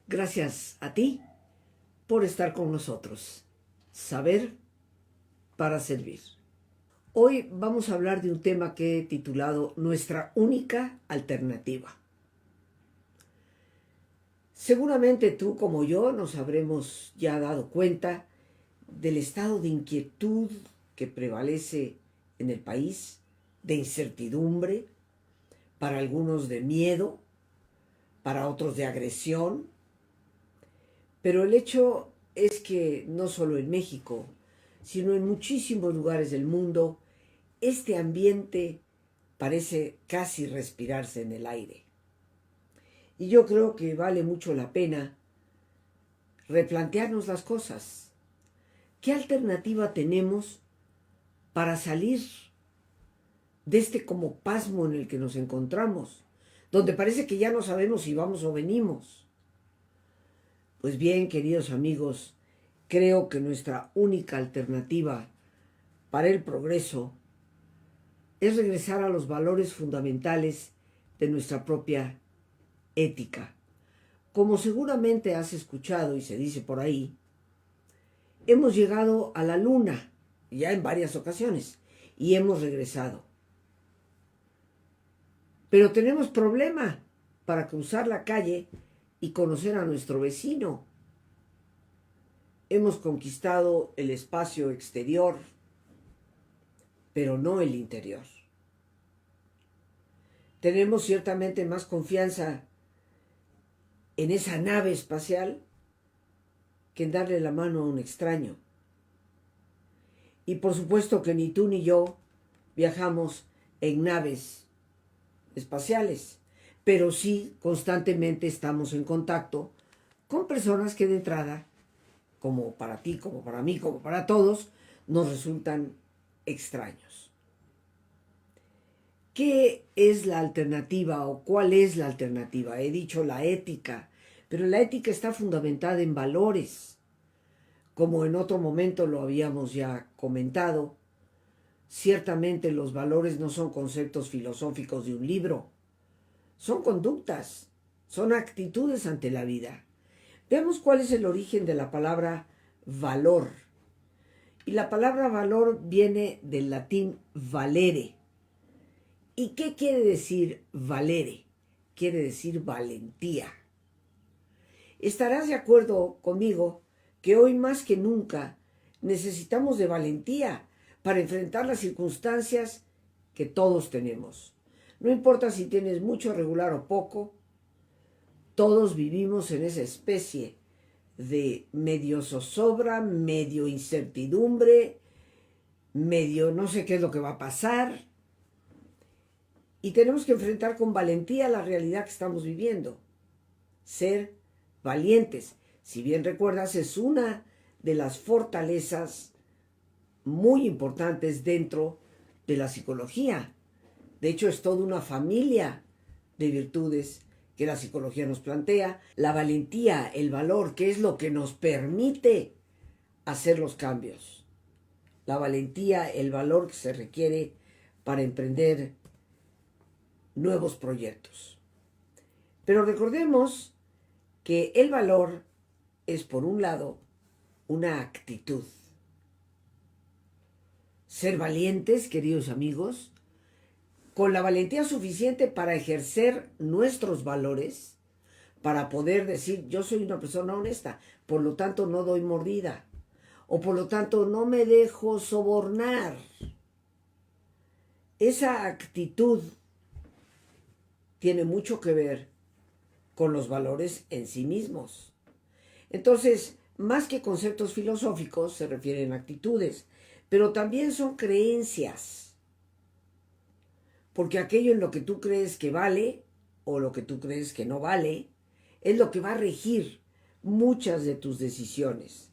Gracias a ti por estar con nosotros. Saber para servir. Hoy vamos a hablar de un tema que he titulado Nuestra única alternativa. Seguramente tú como yo nos habremos ya dado cuenta del estado de inquietud que prevalece en el país, de incertidumbre, para algunos de miedo, para otros de agresión. Pero el hecho es que no solo en México, sino en muchísimos lugares del mundo, este ambiente parece casi respirarse en el aire. Y yo creo que vale mucho la pena replantearnos las cosas. ¿Qué alternativa tenemos para salir de este como pasmo en el que nos encontramos, donde parece que ya no sabemos si vamos o venimos? Pues bien, queridos amigos, creo que nuestra única alternativa para el progreso es regresar a los valores fundamentales de nuestra propia ética. Como seguramente has escuchado y se dice por ahí, hemos llegado a la luna ya en varias ocasiones y hemos regresado. Pero tenemos problema para cruzar la calle y conocer a nuestro vecino. Hemos conquistado el espacio exterior, pero no el interior. Tenemos ciertamente más confianza en esa nave espacial que en darle la mano a un extraño. Y por supuesto que ni tú ni yo viajamos en naves espaciales, pero sí constantemente estamos en contacto con personas que de entrada, como para ti, como para mí, como para todos, nos resultan extraños. ¿Qué es la alternativa o cuál es la alternativa? He dicho la ética, pero la ética está fundamentada en valores. Como en otro momento lo habíamos ya comentado, ciertamente los valores no son conceptos filosóficos de un libro, son conductas, son actitudes ante la vida. Veamos cuál es el origen de la palabra valor. Y la palabra valor viene del latín valere. ¿Y qué quiere decir valere? Quiere decir valentía. Estarás de acuerdo conmigo que hoy más que nunca necesitamos de valentía para enfrentar las circunstancias que todos tenemos. No importa si tienes mucho, regular o poco, todos vivimos en esa especie de medio zozobra, medio incertidumbre, medio no sé qué es lo que va a pasar. Y tenemos que enfrentar con valentía la realidad que estamos viviendo. Ser valientes. Si bien recuerdas, es una de las fortalezas muy importantes dentro de la psicología. De hecho, es toda una familia de virtudes que la psicología nos plantea. La valentía, el valor, que es lo que nos permite hacer los cambios. La valentía, el valor que se requiere para emprender nuevos proyectos. Pero recordemos que el valor es, por un lado, una actitud. Ser valientes, queridos amigos, con la valentía suficiente para ejercer nuestros valores, para poder decir, yo soy una persona honesta, por lo tanto no doy mordida, o por lo tanto no me dejo sobornar. Esa actitud tiene mucho que ver con los valores en sí mismos. Entonces, más que conceptos filosóficos, se refieren a actitudes, pero también son creencias. Porque aquello en lo que tú crees que vale, o lo que tú crees que no vale, es lo que va a regir muchas de tus decisiones.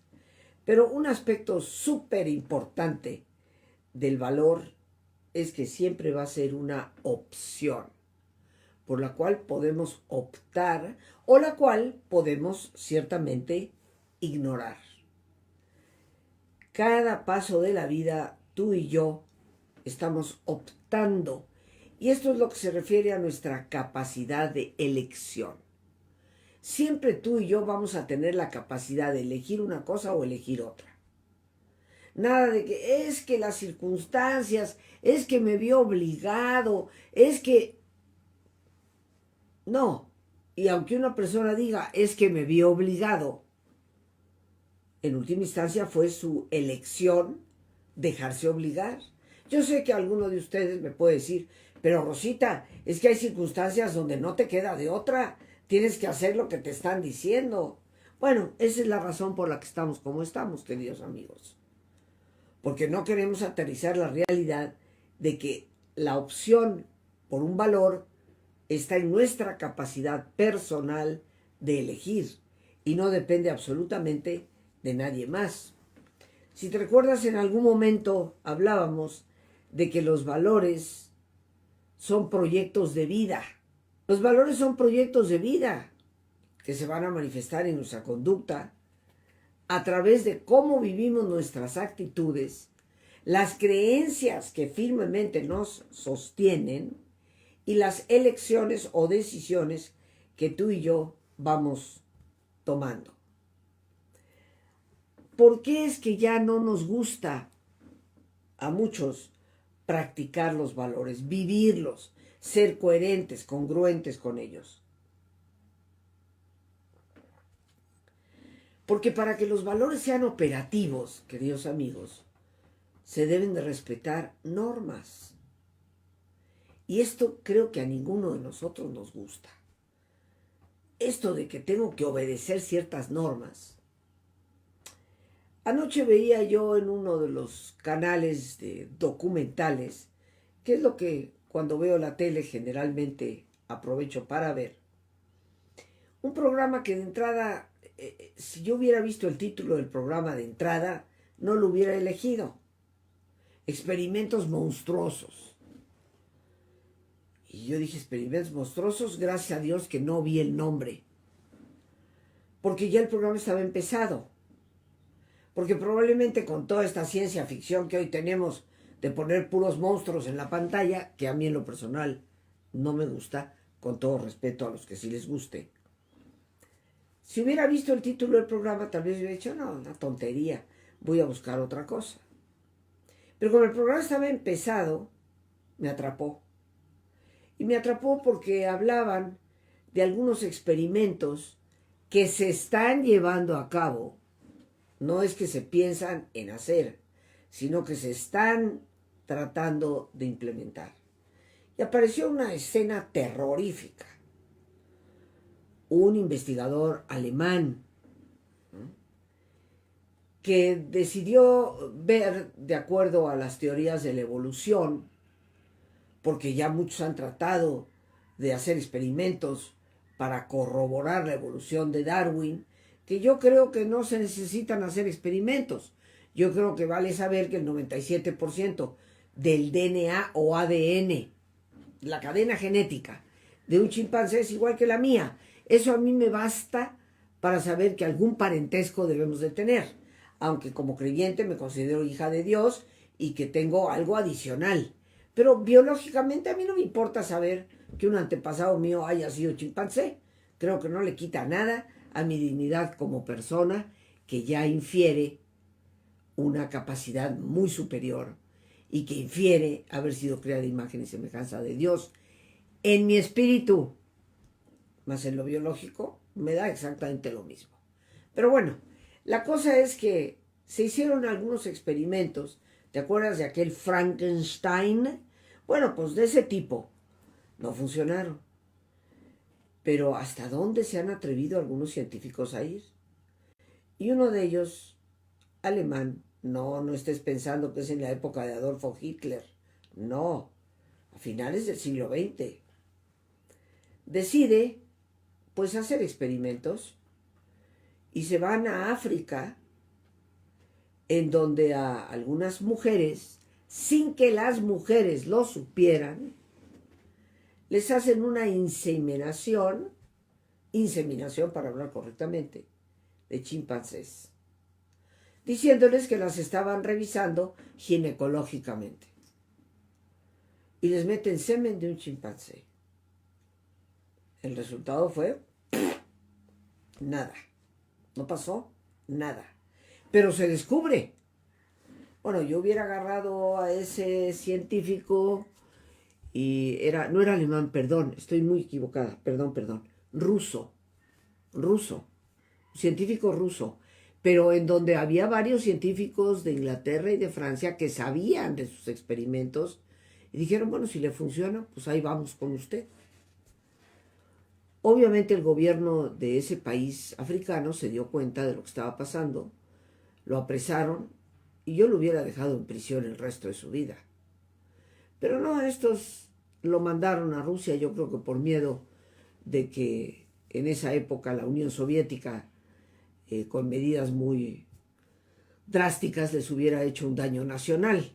Pero un aspecto súper importante del valor es que siempre va a ser una opción, por la cual podemos optar o la cual podemos ciertamente ignorar. Cada paso de la vida, tú y yo estamos optando, y esto es lo que se refiere a nuestra capacidad de elección. siempre tú y yo vamos a tener la capacidad de elegir una cosa o elegir otra. Nada de que es que las circunstancias, es que me vi obligado, es que... No. Y aunque una persona diga es que me vi obligado, en última instancia fue su elección dejarse obligar. Yo sé que alguno de ustedes me puede decir, pero Rosita, es que hay circunstancias donde no te queda de otra, tienes que hacer lo que te están diciendo. Bueno, esa es la razón por la que estamos como estamos, queridos amigos. Porque no queremos aterrizar la realidad de que la opción por un valor está en nuestra capacidad personal de elegir y no depende absolutamente de nadie más. Si te recuerdas, en algún momento hablábamos de que los valores son proyectos de vida. Los valores son proyectos de vida que se van a manifestar en nuestra conducta a través de cómo vivimos nuestras actitudes, las creencias que firmemente nos sostienen y las elecciones o decisiones que tú y yo vamos tomando. ¿Por qué es que ya no nos gusta a muchos practicar los valores, vivirlos, ser coherentes, congruentes con ellos? Porque para que los valores sean operativos, queridos amigos, se deben de respetar normas. Y esto creo que a ninguno de nosotros nos gusta. Esto de que tengo que obedecer ciertas normas. Anoche veía yo en uno de los canales de documentales, que es lo que cuando veo la tele generalmente aprovecho para ver, un programa que de entrada, si yo hubiera visto el título del programa de entrada, no lo hubiera elegido. Experimentos monstruosos. Y yo dije, experimentos monstruosos, gracias a Dios que no vi el nombre. Porque ya el programa estaba empezado. Porque probablemente con toda esta ciencia ficción que hoy tenemos de poner puros monstruos en la pantalla, que a mí en lo personal no me gusta, con todo respeto a los que sí les guste. Si hubiera visto el título del programa, tal vez hubiera dicho, no, una tontería, voy a buscar otra cosa. Pero como el programa estaba empezado, me atrapó. Y me atrapó porque hablaban de algunos experimentos que se están llevando a cabo. No es que se piensan en hacer, sino que se están tratando de implementar. Y apareció una escena terrorífica. Un investigador alemán que decidió ver, de acuerdo a las teorías de la evolución, porque ya muchos han tratado de hacer experimentos para corroborar la evolución de Darwin, que yo creo que no se necesitan hacer experimentos. Yo creo que vale saber que el 97% del DNA o ADN, la cadena genética de un chimpancé es igual que la mía. Eso a mí me basta para saber que algún parentesco debemos de tener, aunque como creyente me considero hija de Dios y que tengo algo adicional. Pero biológicamente a mí no me importa saber que un antepasado mío haya sido chimpancé. Creo que no le quita nada a mi dignidad como persona, que ya infiere una capacidad muy superior y que infiere haber sido creada a imagen y semejanza de Dios en mi espíritu. Más en lo biológico me da exactamente lo mismo. Pero bueno, la cosa es que se hicieron algunos experimentos. ¿Te acuerdas de aquel Frankenstein? Bueno, pues de ese tipo. No funcionaron. Pero ¿hasta dónde se han atrevido algunos científicos a ir? Y uno de ellos, alemán, no estés pensando que es en la época de Adolfo Hitler. No, a finales del siglo XX. Decide, pues, hacer experimentos y se van a África, en donde a algunas mujeres, sin que las mujeres lo supieran, les hacen una inseminación para hablar correctamente, de chimpancés, diciéndoles que las estaban revisando ginecológicamente. Y les meten semen de un chimpancé. El resultado fue nada. No pasó nada. Pero se descubre. Bueno, yo hubiera agarrado a ese científico y no era alemán, perdón, estoy muy equivocada, perdón, ruso, científico ruso, pero en donde había varios científicos de Inglaterra y de Francia que sabían de sus experimentos y dijeron, bueno, si le funciona, pues ahí vamos con usted. Obviamente el gobierno de ese país africano se dio cuenta de lo que estaba pasando, lo apresaron y yo lo hubiera dejado en prisión el resto de su vida. Pero no, estos lo mandaron a Rusia, yo creo que por miedo de que en esa época la Unión Soviética, con medidas muy drásticas, les hubiera hecho un daño nacional.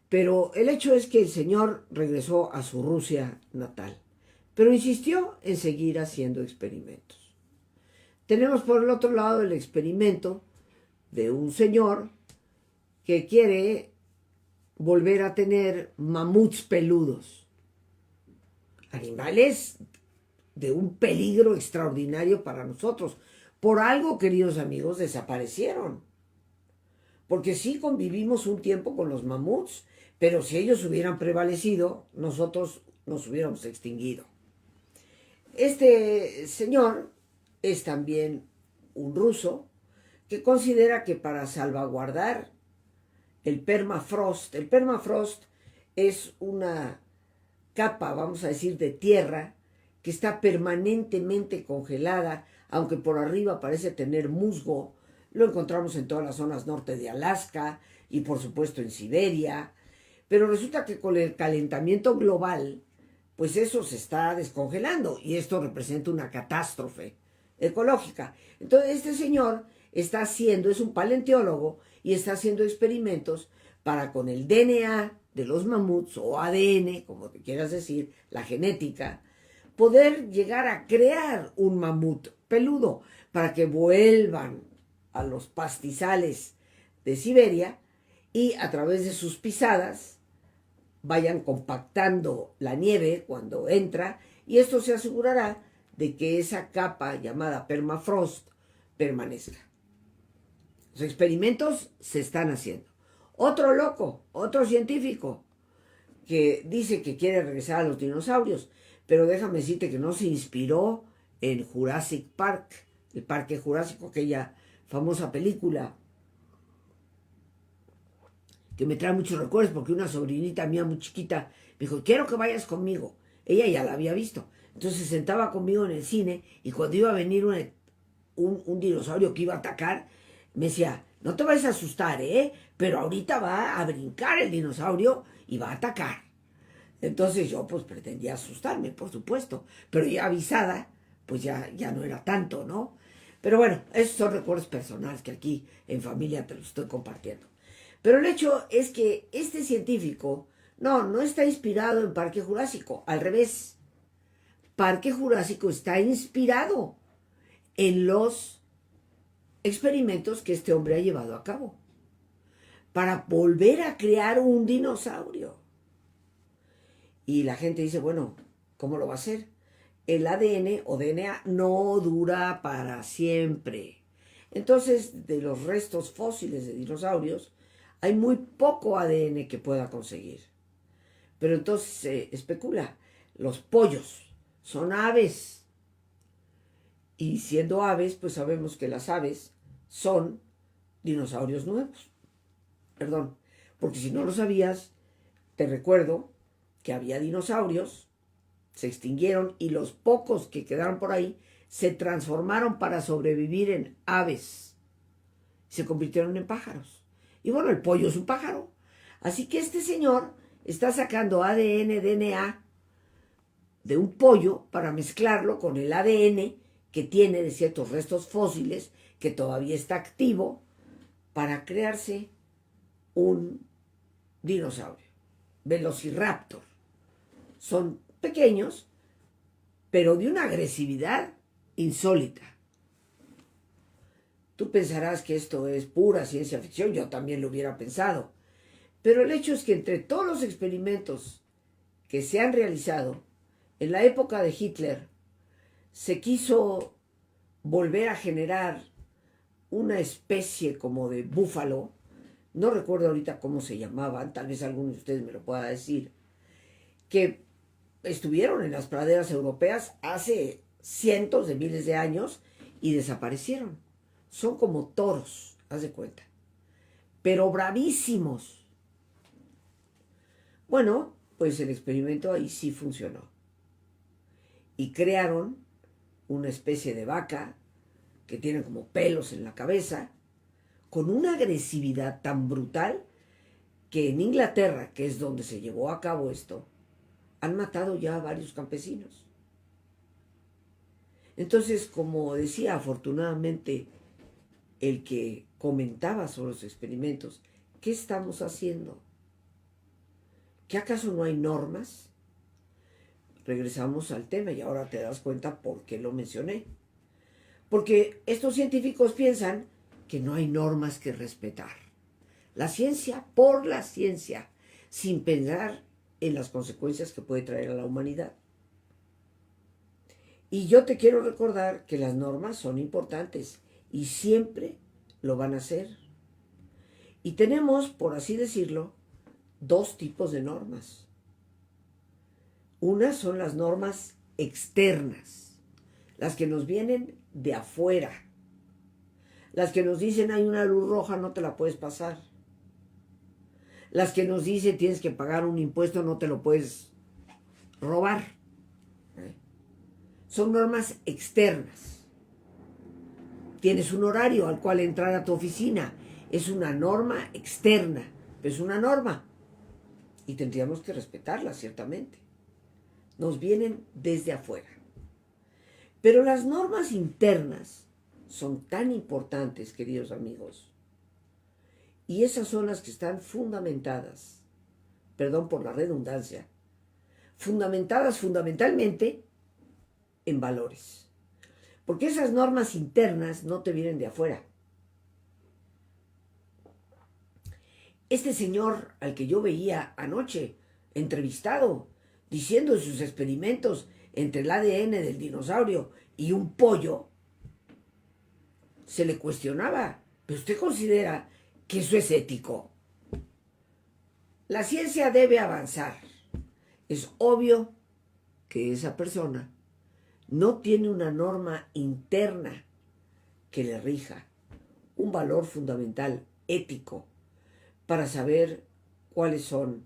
Pero el hecho es que el señor regresó a su Rusia natal, pero insistió en seguir haciendo experimentos. Tenemos por el otro lado el experimento de un señor que quiere volver a tener mamuts peludos, animales de un peligro extraordinario para nosotros. Por algo, queridos amigos, desaparecieron. Porque sí convivimos un tiempo con los mamuts, pero si ellos hubieran prevalecido, nosotros nos hubiéramos extinguido. Este señor es también un ruso que considera que para salvaguardar el permafrost es una capa, vamos a decir, de tierra que está permanentemente congelada, aunque por arriba parece tener musgo. Lo encontramos en todas las zonas norte de Alaska y por supuesto en Siberia, pero resulta que con el calentamiento global, pues eso se está descongelando y esto representa una catástrofe ecológica. Entonces este señor es un paleontólogo y está haciendo experimentos para con el DNA de los mamuts o ADN, como te quieras decir, la genética, poder llegar a crear un mamut peludo para que vuelvan a los pastizales de Siberia y a través de sus pisadas vayan compactando la nieve cuando entra y esto se asegurará de que esa capa llamada permafrost permanezca. Los experimentos se están haciendo. Otro loco, otro científico que dice que quiere regresar a los dinosaurios, pero déjame decirte que no se inspiró en Jurassic Park, el Parque Jurásico, aquella famosa película que me trae muchos recuerdos porque una sobrinita mía muy chiquita me dijo, quiero que vayas conmigo. Ella ya la había visto. Entonces se sentaba conmigo en el cine y cuando iba a venir un dinosaurio que iba a atacar, me decía, no te vayas a asustar, pero ahorita va a brincar el dinosaurio y va a atacar. Entonces yo pues pretendía asustarme, por supuesto, pero ya avisada, pues ya no era tanto, ¿no? Pero bueno, esos son recuerdos personales que aquí en familia te los estoy compartiendo. Pero el hecho es que este científico no está inspirado en Parque Jurásico, al revés. Parque Jurásico está inspirado en los experimentos que este hombre ha llevado a cabo para volver a crear un dinosaurio. Y la gente dice, bueno, ¿cómo lo va a hacer? El ADN o DNA no dura para siempre. Entonces, de los restos fósiles de dinosaurios, hay muy poco ADN que pueda conseguir. Pero entonces se especula, los pollos son aves. Y siendo aves, pues sabemos que las aves son dinosaurios nuevos. Perdón, porque si no lo sabías, te recuerdo que había dinosaurios, se extinguieron y los pocos que quedaron por ahí se transformaron para sobrevivir en aves. Se convirtieron en pájaros. Y bueno, el pollo es un pájaro. Así que este señor está sacando ADN, DNA de un pollo para mezclarlo con el ADN que tiene de ciertos restos fósiles que todavía está activo para crearse un dinosaurio. Velociraptor. Son pequeños, pero de una agresividad insólita. Tú pensarás que esto es pura ciencia ficción, yo también lo hubiera pensado. Pero el hecho es que entre todos los experimentos que se han realizado, en la época de Hitler se quiso volver a generar una especie como de búfalo, no recuerdo ahorita cómo se llamaban, tal vez alguno de ustedes me lo pueda decir, que estuvieron en las praderas europeas hace cientos de miles de años y desaparecieron. Son como toros, haz de cuenta, pero bravísimos. Bueno, pues el experimento ahí sí funcionó. Y crearon una especie de vaca que tiene como pelos en la cabeza, con una agresividad tan brutal que en Inglaterra, que es donde se llevó a cabo esto, han matado ya a varios campesinos. Entonces, como decía afortunadamente el que comentaba sobre los experimentos, ¿qué estamos haciendo? ¿Que acaso no hay normas? Regresamos al tema y ahora te das cuenta por qué lo mencioné. Porque estos científicos piensan que no hay normas que respetar. La ciencia por la ciencia, sin pensar en las consecuencias que puede traer a la humanidad. Y yo te quiero recordar que las normas son importantes y siempre lo van a ser. Y tenemos, por así decirlo, dos tipos de normas. Unas son las normas externas, las que nos vienen de afuera, las que nos dicen hay una luz roja, no te la puedes pasar, las que nos dicen tienes que pagar un impuesto, no te lo puedes robar. Son normas externas. Tienes un horario al cual entrar a tu oficina, es una norma externa, pero es una norma y tendríamos que respetarla, ciertamente. Nos vienen desde afuera. Pero las normas internas son tan importantes, queridos amigos, y esas son las que están fundamentadas, perdón por la redundancia, fundamentadas fundamentalmente en valores. Porque esas normas internas no te vienen de afuera. Este señor al que yo veía anoche, entrevistado, diciendo en sus experimentos entre el ADN del dinosaurio y un pollo, se le cuestionaba, ¿pero usted considera que eso es ético? La ciencia debe avanzar. Es obvio que esa persona no tiene una norma interna que le rija, un valor fundamental ético para saber cuáles son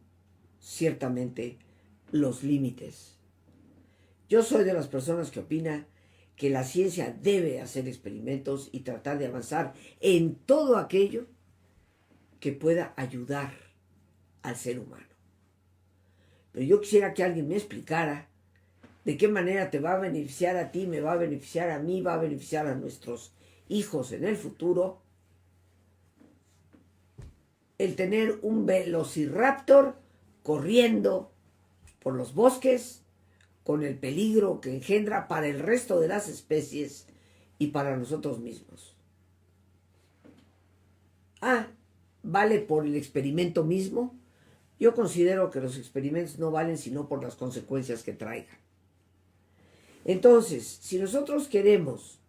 ciertamente los límites. Yo soy de las personas que opina que la ciencia debe hacer experimentos y tratar de avanzar en todo aquello que pueda ayudar al ser humano. Pero yo quisiera que alguien me explicara de qué manera te va a beneficiar a ti, me va a beneficiar a mí, va a beneficiar a nuestros hijos en el futuro el tener un velociraptor corriendo por los bosques con el peligro que engendra para el resto de las especies y para nosotros mismos. ¿Vale por el experimento mismo? Yo considero que los experimentos no valen sino por las consecuencias que traigan. Entonces, si nosotros queremos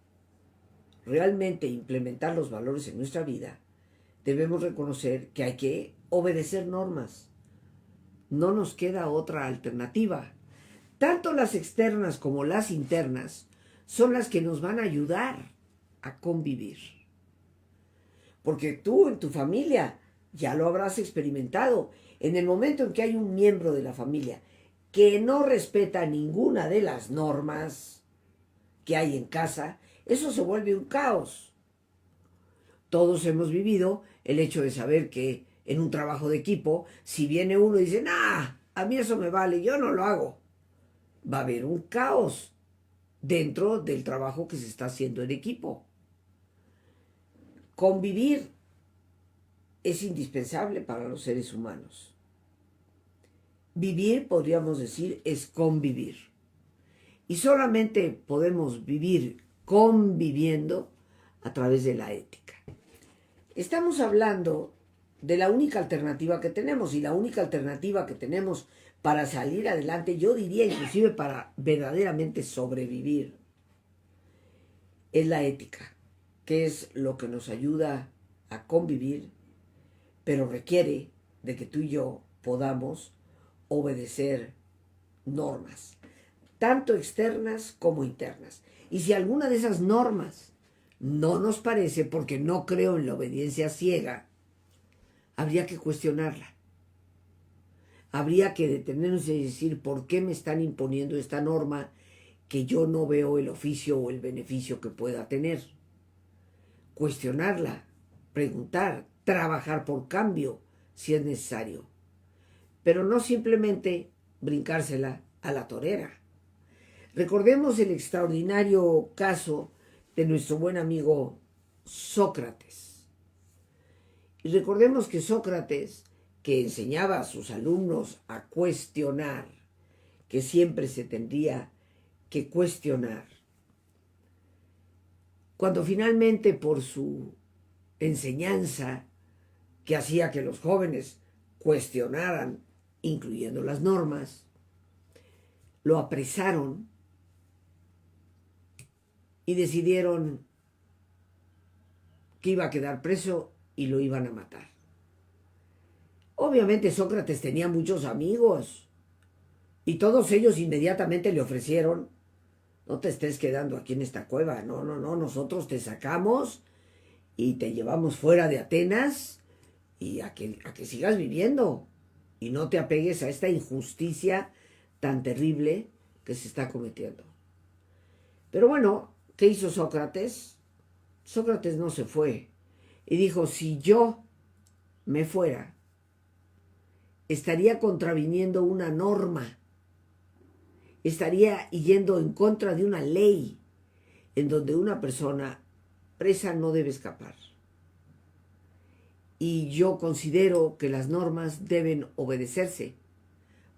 realmente implementar los valores en nuestra vida, debemos reconocer que hay que obedecer normas. No nos queda otra alternativa. Tanto las externas como las internas son las que nos van a ayudar a convivir. Porque tú en tu familia ya lo habrás experimentado. En el momento en que hay un miembro de la familia que no respeta ninguna de las normas que hay en casa, eso se vuelve un caos. Todos hemos vivido el hecho de saber que en un trabajo de equipo, si viene uno y dice, nah, a mí eso me vale, yo no lo hago, va a haber un caos dentro del trabajo que se está haciendo en equipo. Convivir es indispensable para los seres humanos. Vivir, podríamos decir, es convivir. Y solamente podemos vivir conviviendo a través de la ética. Estamos hablando de la única alternativa que tenemos, y la única alternativa que tenemos para salir adelante, yo diría inclusive para verdaderamente sobrevivir, es la ética, que es lo que nos ayuda a convivir, pero requiere de que tú y yo podamos obedecer normas, tanto externas como internas. Y si alguna de esas normas no nos parece, porque no creo en la obediencia ciega, habría que cuestionarla. Habría que detenernos y decir, ¿por qué me están imponiendo esta norma que yo no veo el oficio o el beneficio que pueda tener? Cuestionarla, preguntar, trabajar por cambio si es necesario, pero no simplemente brincársela a la torera. Recordemos el extraordinario caso de nuestro buen amigo Sócrates. Y recordemos que Sócrates, que enseñaba a sus alumnos a cuestionar, que siempre se tendría que cuestionar, cuando finalmente por su enseñanza, que hacía que los jóvenes cuestionaran, incluyendo las normas, lo apresaron y decidieron que iba a quedar preso y lo iban a matar. Obviamente Sócrates tenía muchos amigos y todos ellos inmediatamente le ofrecieron: no te estés quedando aquí en esta cueva, no, nosotros te sacamos y te llevamos fuera de Atenas y a que sigas viviendo y no te apegues a esta injusticia tan terrible que se está cometiendo. Pero bueno, ¿qué hizo Sócrates? Sócrates no se fue y dijo: si yo me fuera, estaría contraviniendo una norma, estaría yendo en contra de una ley en donde una persona presa no debe escapar. Y yo considero que las normas deben obedecerse,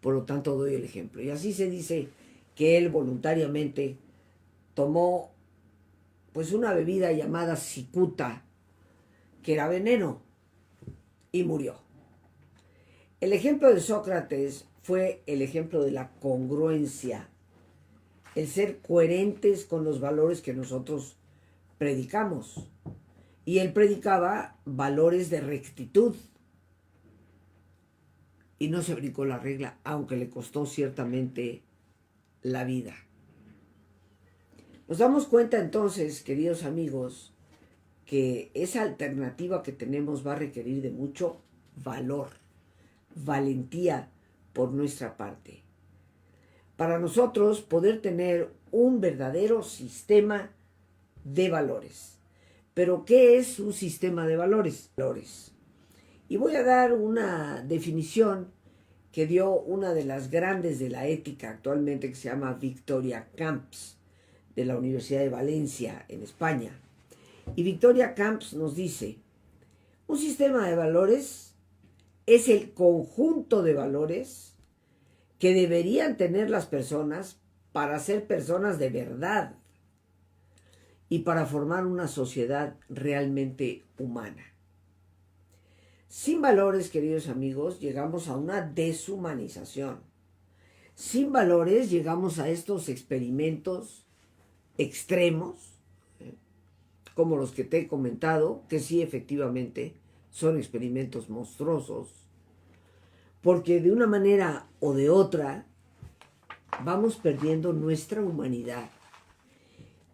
por lo tanto doy el ejemplo. Y así se dice que él voluntariamente tomó pues una bebida llamada cicuta, que era veneno, y murió. El ejemplo de Sócrates fue el ejemplo de la congruencia, el ser coherentes con los valores que nosotros predicamos. Y él predicaba valores de rectitud y no se brincó la regla, aunque le costó ciertamente la vida. Nos damos cuenta entonces, queridos amigos, que esa alternativa que tenemos va a requerir de mucho valor, valentía por nuestra parte. Para nosotros poder tener un verdadero sistema de valores. Pero ¿qué es un sistema de valores? Y voy a dar una definición que dio una de las grandes de la ética actualmente, que se llama Victoria Camps, de la Universidad de Valencia, en España. Y Victoria Camps nos dice: un sistema de valores es el conjunto de valores que deberían tener las personas para ser personas de verdad y para formar una sociedad realmente humana. Sin valores, queridos amigos, llegamos a una deshumanización. Sin valores llegamos a estos experimentos extremos, como los que te he comentado, que sí, efectivamente son experimentos monstruosos, porque de una manera o de otra vamos perdiendo nuestra humanidad.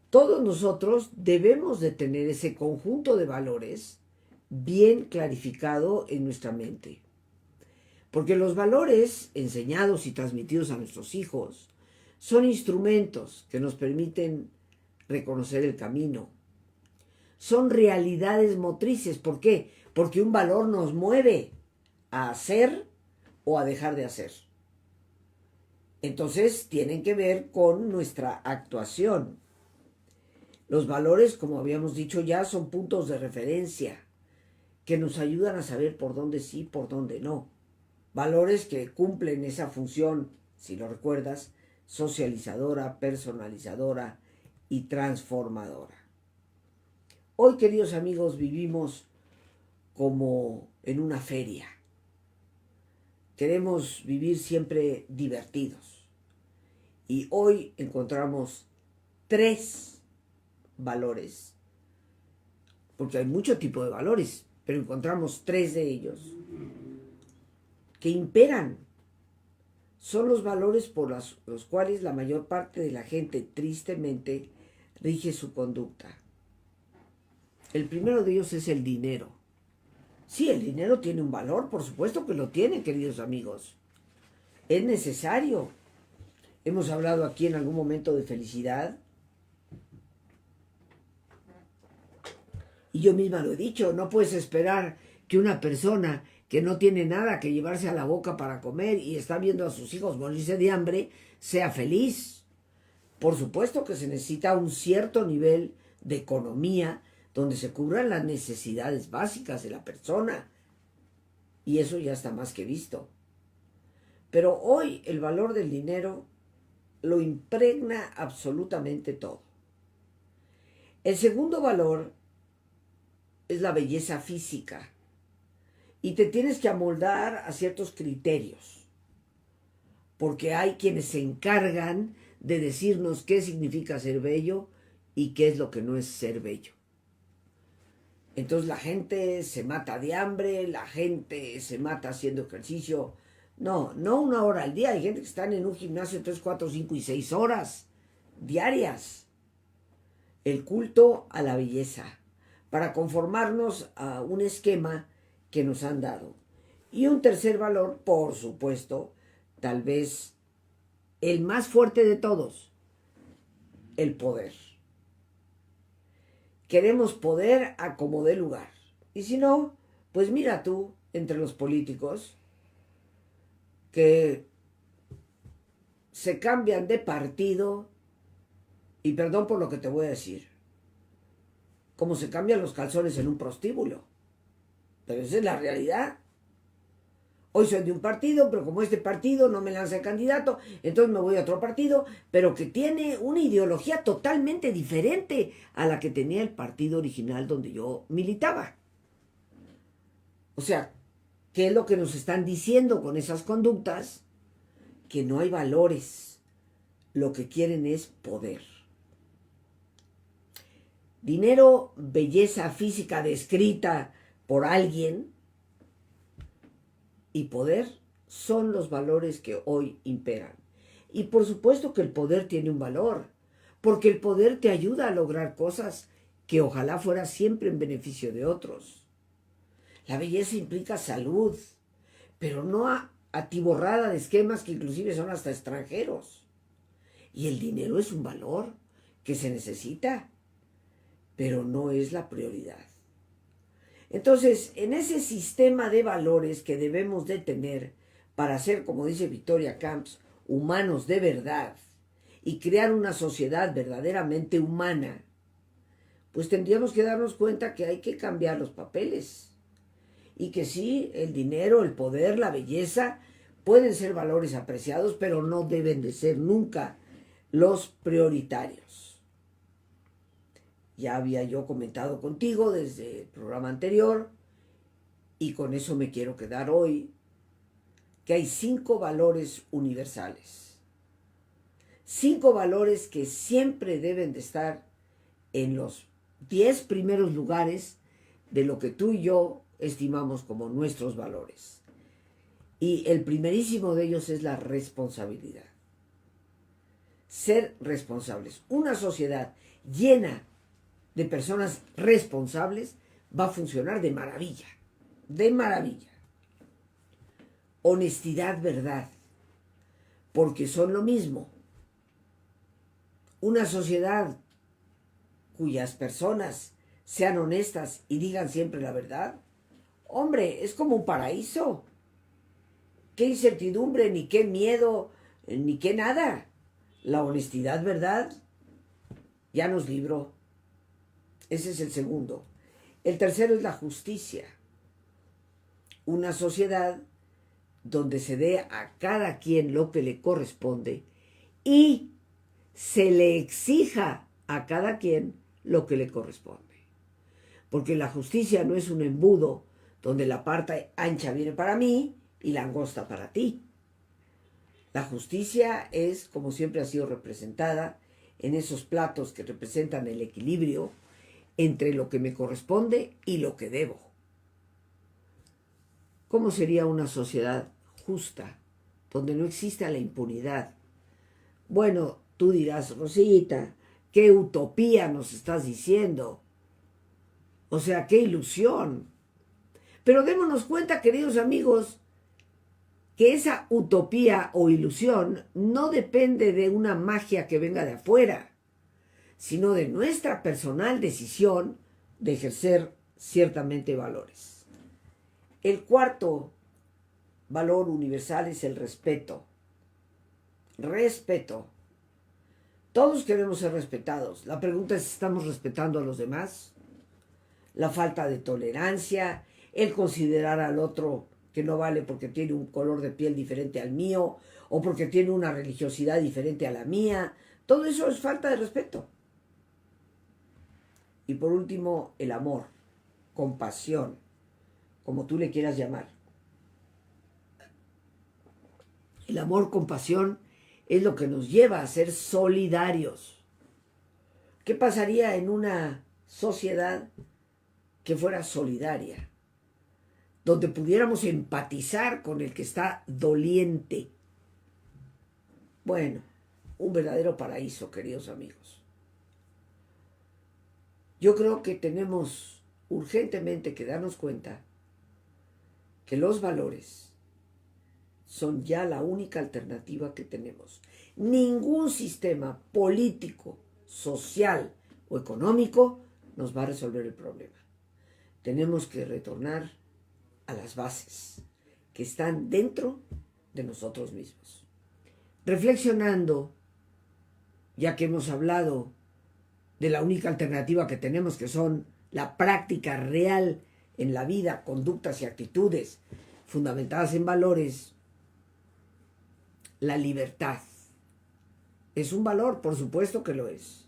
Todos nosotros debemos de tener ese conjunto de valores bien clarificado en nuestra mente. Porque los valores enseñados y transmitidos a nuestros hijos son instrumentos que nos permiten reconocer el camino. Son realidades motrices. ¿Por qué? Porque un valor nos mueve a hacer o a dejar de hacer. Entonces tienen que ver con nuestra actuación. Los valores, como habíamos dicho ya, son puntos de referencia que nos ayudan a saber por dónde sí, por dónde no. Valores que cumplen esa función, si lo recuerdas, socializadora, personalizadora y transformadora. Hoy, queridos amigos, vivimos como en una feria. Queremos vivir siempre divertidos. Y hoy encontramos tres valores, porque hay mucho tipo de valores, pero encontramos 3 de ellos que imperan. Son los valores por los cuales la mayor parte de la gente tristemente rige su conducta. El primero de ellos es el dinero. Sí, el dinero tiene un valor, por supuesto que lo tiene, queridos amigos. Es necesario. Hemos hablado aquí en algún momento de felicidad. Y yo misma lo he dicho, no puedes esperar que una persona que no tiene nada que llevarse a la boca para comer y está viendo a sus hijos morirse de hambre, sea feliz. Por supuesto que se necesita un cierto nivel de economía donde se cubran las necesidades básicas de la persona. Y eso ya está más que visto. Pero hoy el valor del dinero lo impregna absolutamente todo. El segundo valor es la belleza física. Y te tienes que amoldar a ciertos criterios, porque hay quienes se encargan de decirnos qué significa ser bello y qué es lo que no es ser bello. Entonces la gente se mata de hambre, la gente se mata haciendo ejercicio. No 1 hora al día. Hay gente que está en un gimnasio 3, 4, 5 y 6 horas diarias. El culto a la belleza, para conformarnos a un esquema que nos han dado. Y un tercer valor, por supuesto, tal vez el más fuerte de todos, el poder. Queremos poder a como dé lugar. Y si no, pues mira tú, entre los políticos, que se cambian de partido, y perdón por lo que te voy a decir, como se cambian los calzones en un prostíbulo. Pero esa es la realidad. Hoy soy de un partido, pero como este partido no me lanza el candidato, entonces me voy a otro partido, pero que tiene una ideología totalmente diferente a la que tenía el partido original donde yo militaba. O sea, ¿qué es lo que nos están diciendo con esas conductas? Que no hay valores. Lo que quieren es poder. Dinero, belleza física descrita por alguien, y poder son los valores que hoy imperan. Y por supuesto que el poder tiene un valor, porque el poder te ayuda a lograr cosas que ojalá fuera siempre en beneficio de otros. La belleza implica salud, pero no atiborrada de esquemas que inclusive son hasta extranjeros. Y el dinero es un valor que se necesita, pero no es la prioridad. Entonces, en ese sistema de valores que debemos de tener para ser, como dice Victoria Camps, humanos de verdad y crear una sociedad verdaderamente humana, pues tendríamos que darnos cuenta que hay que cambiar los papeles. Y que sí, el dinero, el poder, la belleza pueden ser valores apreciados, pero no deben de ser nunca los prioritarios. Ya había yo comentado contigo desde el programa anterior, y con eso me quiero quedar hoy, que hay 5 valores universales. 5 valores que siempre deben de estar en los 10 primeros lugares de lo que tú y yo estimamos como nuestros valores. Y el primerísimo de ellos es la responsabilidad. Ser responsables. Una sociedad llena de personas responsables va a funcionar de maravilla, de maravilla. Honestidad, verdad, porque son lo mismo. Una sociedad cuyas personas sean honestas y digan siempre la verdad, hombre, es como un paraíso. Qué incertidumbre, ni qué miedo, ni qué nada. La honestidad, verdad, ya nos libró. Ese es el segundo. El tercero es la justicia. Una sociedad donde se dé a cada quien lo que le corresponde y se le exija a cada quien lo que le corresponde. Porque la justicia no es un embudo donde la parte ancha viene para mí y la angosta para ti. La justicia es, como siempre ha sido representada, en esos platos que representan el equilibrio entre lo que me corresponde y lo que debo. ¿Cómo sería una sociedad justa, donde no exista la impunidad? Bueno, tú dirás, Rosita, qué utopía nos estás diciendo. O sea, qué ilusión. Pero démonos cuenta, queridos amigos, que esa utopía o ilusión no depende de una magia que venga de afuera, sino de nuestra personal decisión de ejercer ciertamente valores. El cuarto valor universal es el respeto. Respeto. Todos queremos ser respetados. La pregunta es si estamos respetando a los demás. La falta de tolerancia, el considerar al otro que no vale porque tiene un color de piel diferente al mío o porque tiene una religiosidad diferente a la mía. Todo eso es falta de respeto. Y por último, el amor, compasión, como tú le quieras llamar. El amor, compasión, es lo que nos lleva a ser solidarios. ¿Qué pasaría en una sociedad que fuera solidaria? Donde pudiéramos empatizar con el que está doliente. Bueno, un verdadero paraíso, queridos amigos. Yo creo que tenemos urgentemente que darnos cuenta que los valores son ya la única alternativa que tenemos. Ningún sistema político, social o económico nos va a resolver el problema. Tenemos que retornar a las bases que están dentro de nosotros mismos. Reflexionando, ya que hemos hablado de la única alternativa que tenemos, que son la práctica real en la vida, conductas y actitudes fundamentadas en valores, la libertad es un valor, por supuesto que lo es.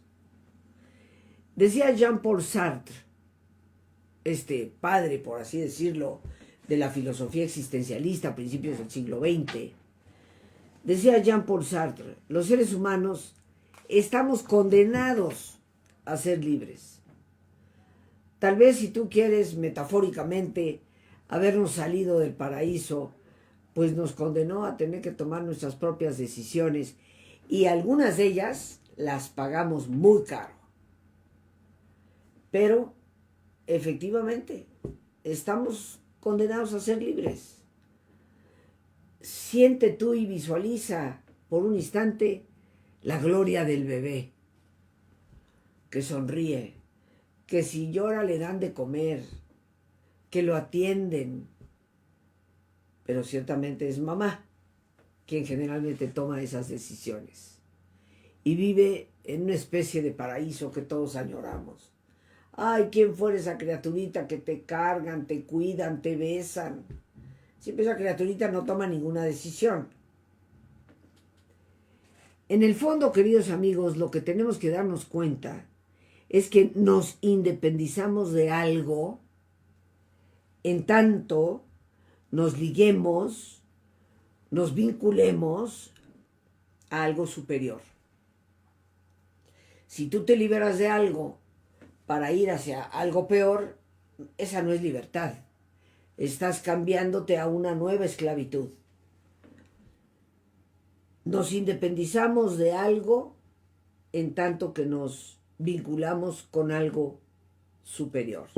Decía Jean-Paul Sartre, este padre, por así decirlo, de la filosofía existencialista a principios del siglo XX, decía Jean-Paul Sartre, los seres humanos estamos condenados a ser libres. Tal vez, si tú quieres, metafóricamente, habernos salido del paraíso, pues nos condenó a tener que tomar nuestras propias decisiones, y algunas de ellas las pagamos muy caro. Pero, efectivamente, estamos condenados a ser libres. Siente tú y visualiza por un instante la gloria del bebé, que sonríe, que si llora le dan de comer, que lo atienden. Pero ciertamente es mamá quien generalmente toma esas decisiones y vive en una especie de paraíso que todos añoramos. Ay, ¿quién fuera esa criaturita que te cargan, te cuidan, te besan? Siempre esa criaturita no toma ninguna decisión. En el fondo, queridos amigos, lo que tenemos que darnos cuenta es que nos independizamos de algo en tanto nos liguemos, nos vinculemos a algo superior. Si tú te liberas de algo para ir hacia algo peor, esa no es libertad. Estás cambiándote a una nueva esclavitud. Nos independizamos de algo en tanto que nos vinculamos con algo superior.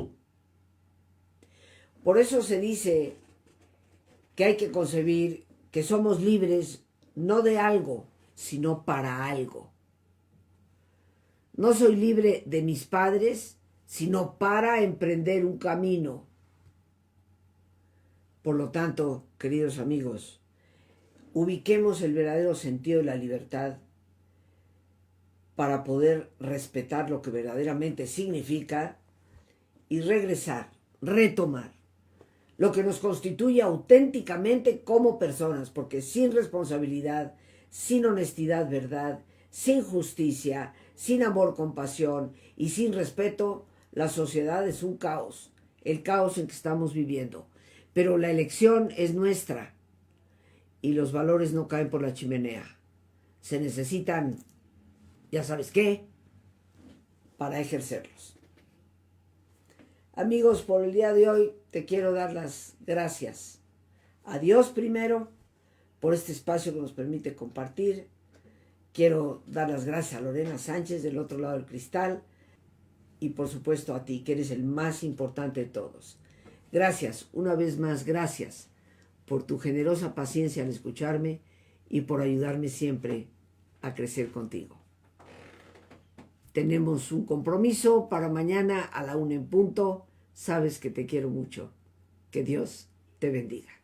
Por eso se dice que hay que concebir que somos libres no de algo, sino para algo. No soy libre de mis padres, sino para emprender un camino. Por lo tanto, queridos amigos, ubiquemos el verdadero sentido de la libertad para poder respetar lo que verdaderamente significa y regresar, retomar lo que nos constituye auténticamente como personas, porque sin responsabilidad, sin honestidad, verdad, sin justicia, sin amor, compasión y sin respeto, la sociedad es un caos, el caos en que estamos viviendo. Pero la elección es nuestra y los valores no caen por la chimenea. Se necesitan ¿Ya sabes qué? Para ejercerlos. Amigos, por el día de hoy te quiero dar las gracias a Dios primero por este espacio que nos permite compartir. Quiero dar las gracias a Lorena Sánchez del otro lado del cristal y por supuesto a ti, que eres el más importante de todos. Gracias, una vez más, gracias por tu generosa paciencia al escucharme y por ayudarme siempre a crecer contigo. Tenemos un compromiso para mañana a la 1:00 p.m. Sabes que te quiero mucho. Que Dios te bendiga.